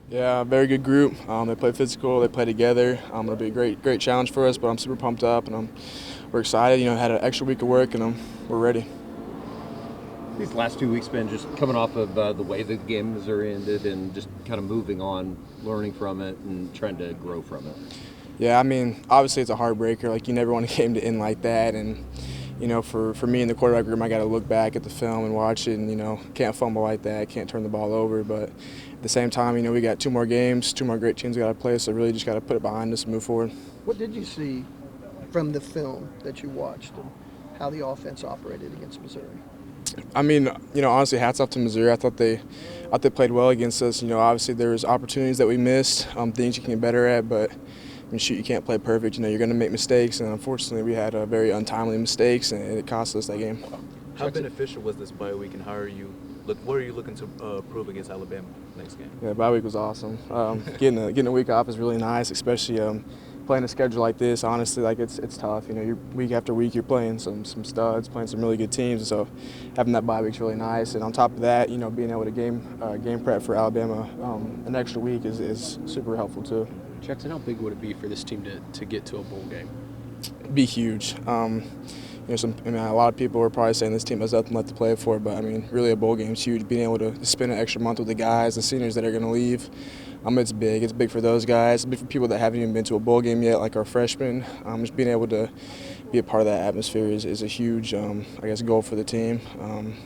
Yeah, very good group. They play physical. They play together. It'll be a great challenge for us. But I'm super pumped up, and we're excited. Had an extra week of work, and we're ready. These last 2 weeks been just coming off of the way the games are ended, and just kind of moving on, learning from it, and trying to grow from it. Yeah, I mean, obviously it's a heartbreaker. Like, you never want a game to end like that, and for me in the quarterback room, I got to look back at the film and watch it, and can't fumble like that, can't turn the ball over. But at the same time, we got 2 more games, 2 more great teams we got to play, so really just got to put it behind us and move forward. What did you see from the film that you watched and how the offense operated against Missouri? I mean, honestly, hats off to Missouri. I thought they played well against us. Obviously there was opportunities that we missed, things you can get better at, but I mean, shoot, you can't play perfect. You're going to make mistakes, and unfortunately, we had very untimely mistakes, and it cost us that game. How beneficial was this bye week, and what are you looking to prove against Alabama next game? Yeah, bye week was awesome. Getting a week off is really nice, especially playing a schedule like this. Honestly, like it's tough. You're week after week, you're playing some studs, playing some really good teams, and so having that bye week's really nice. And on top of that, being able to game prep for Alabama an extra week is super helpful too. Jackson, how big would it be for this team to get to a bowl game? It'd be huge. A lot of people are probably saying this team has nothing left to play for, but I mean, really a bowl game's huge. Being able to spend an extra month with the guys, the seniors that are going to leave, it's big. It's big for those guys. It's big for people that haven't even been to a bowl game yet, like our freshmen. Just being able to be a part of that atmosphere is a huge, goal for the team.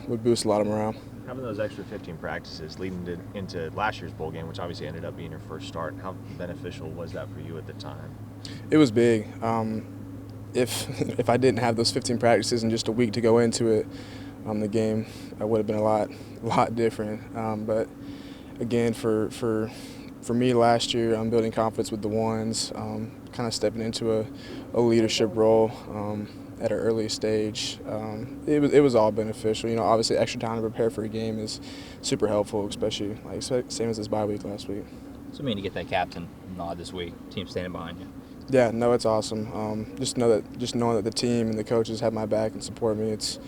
Would boost a lot of morale. Having those extra 15 practices leading into last year's bowl game, which obviously ended up being your first start, how beneficial was that for you at the time? It was big. If I didn't have those 15 practices and just a week to go into it, the game would have been a lot different. But again, for me last year, I'm building confidence with the ones, kind of stepping into a leadership role at an early stage. It was all beneficial. Obviously extra time to prepare for a game is super helpful, especially same as this bye week last week. So to get that captain nod this week, team standing behind you. Yeah, no, it's awesome. Just knowing that the team and the coaches have my back and support me, it's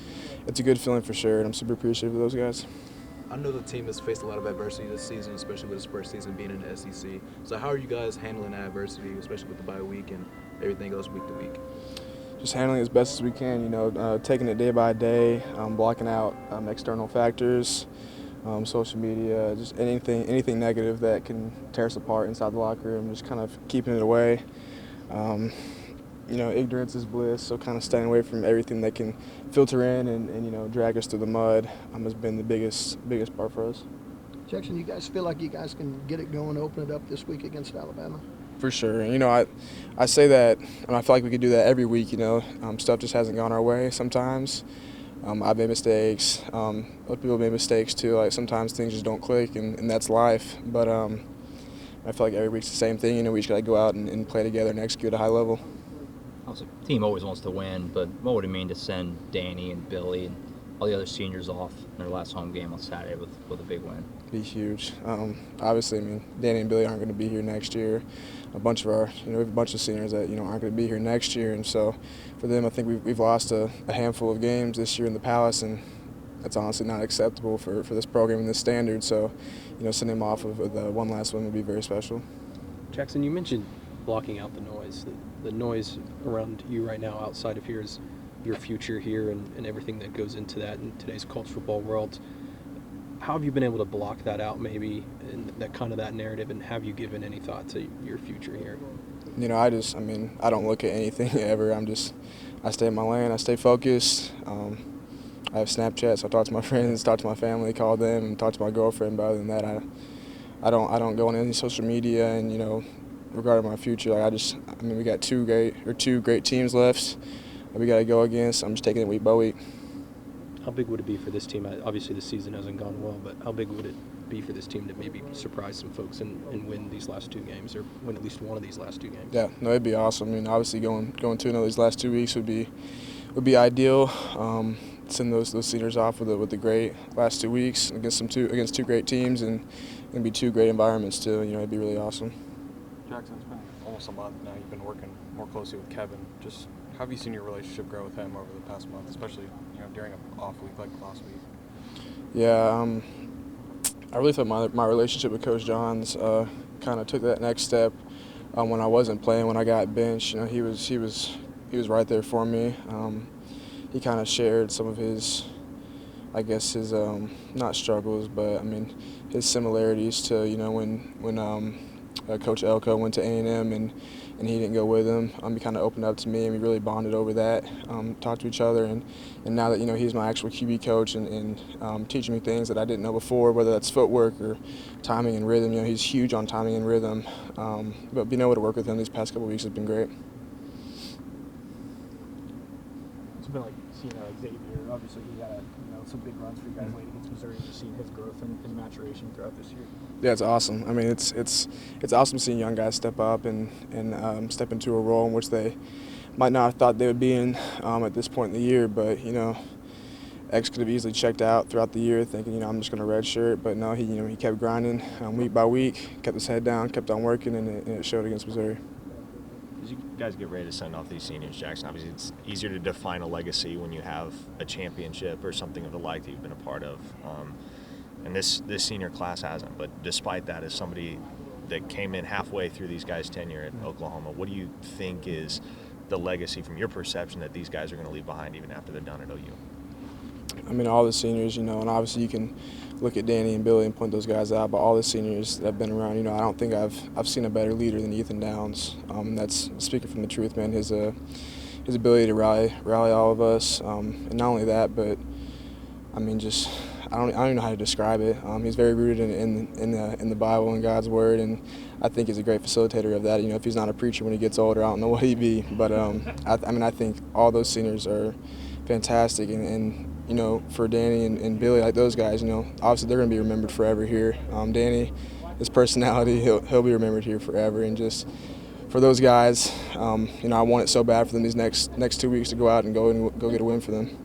a good feeling for sure, and I'm super appreciative of those guys. I know the team has faced a lot of adversity this season, especially with its first season being in the SEC. So how are you guys handling that adversity, especially with the bye week and everything else week to week? Just handling it as best as we can, taking it day by day, blocking out external factors, social media, just anything negative that can tear us apart inside the locker room, just kind of keeping it away. Ignorance is bliss, so kind of staying away from everything that can filter in and drag us through the mud has been the biggest part for us. Jackson, you guys feel like you guys can get it going, open it up this week against Alabama? For sure. I say that, and I feel like we could do that every week. Stuff just hasn't gone our way sometimes. I've made mistakes. Other people made mistakes too. Like sometimes things just don't click, and that's life. But I feel like every week's the same thing. We just got to go out and play together and execute at a high level. Also, the team always wants to win, but what would it mean to send Danny and Billy and all the other seniors off in their last home game on Saturday with a big win? Be huge. Obviously, Danny and Billy aren't going to be here next year. A bunch of our, we have a bunch of seniors that aren't going to be here next year, and so for them, I think we've lost a handful of games this year in the Palace, and that's honestly not acceptable for this program and this standard. So, sending them off with one last win would be very special. Jackson, you mentioned blocking out the noise. The noise around you right now outside of here is your future here and everything that goes into that in today's college football world. How have you been able to block that out maybe, and that narrative, and have you given any thought to your future here? I don't look at anything ever. I stay in my lane, I stay focused. I have Snapchat, so I talk to my friends, talk to my family, call them, and talk to my girlfriend. But other than that, I don't go on any social media. And regarding my future, we got two great teams left that we got to go against. I'm just taking it week by week. How big would it be for this team? Obviously, the season hasn't gone well, but how big would it be for this team to maybe surprise some folks and win these last 2 games, or win at least one of these last 2 games? Yeah, no, it'd be awesome. Obviously, going 2-0 these last 2 weeks would be ideal. Send those seniors off with a great last 2 weeks against two great teams, and it'd be 2 great environments too. It'd be really awesome. Jackson, it's been almost a month now. You've been working more closely with Kevin. Just how have you seen your relationship grow with him over the past month, especially during an off week like last week? Yeah, I really thought my relationship with Coach Johns kind of took that next step when I wasn't playing. When I got benched, he was right there for me. He kind of shared some of his, I guess, his not struggles, but I mean his similarities to when Coach Elko went to A&M and he didn't go with him. He kind of opened up to me, and we really bonded over that, talked to each other, and now that he's my actual QB coach and teaching me things that I didn't know before, whether that's footwork or timing and rhythm. He's huge on timing and rhythm, but being able to work with him these past couple of weeks has been great. It's been like seeing Xavier. Obviously, he had some big runs for you guys late against Missouri. Just seeing his growth and maturation throughout this year. Yeah, it's awesome. I mean, it's awesome seeing young guys step up and step into a role in which they might not have thought they would be in at this point in the year. But X could have easily checked out throughout the year, thinking I'm just going to redshirt. But no, he kept grinding week by week, kept his head down, kept on working, and it showed against Missouri. As you guys get ready to send off these seniors, Jackson, obviously it's easier to define a legacy when you have a championship or something of the like that you've been a part of. And this senior class hasn't. But despite that, as somebody that came in halfway through these guys' tenure at Oklahoma, what do you think is the legacy from your perception that these guys are going to leave behind even after they're done at OU? I mean, all the seniors, and obviously you can look at Danny and Billy and point those guys out, but all the seniors that have been around, I don't think I've seen a better leader than Ethan Downs. That's speaking from the truth, man. His ability to rally all of us, and not only that, but I mean, just I don't even know how to describe it. He's very rooted in the Bible and God's Word, and I think he's a great facilitator of that. If he's not a preacher when he gets older, I don't know what he'd be. But I think all those seniors are fantastic, and for Danny and Billy, like those guys, obviously they're going to be remembered forever here. Danny, his personality, he'll be remembered here forever, and just for those guys, I want it so bad for them these next 2 weeks to go out and go get a win for them.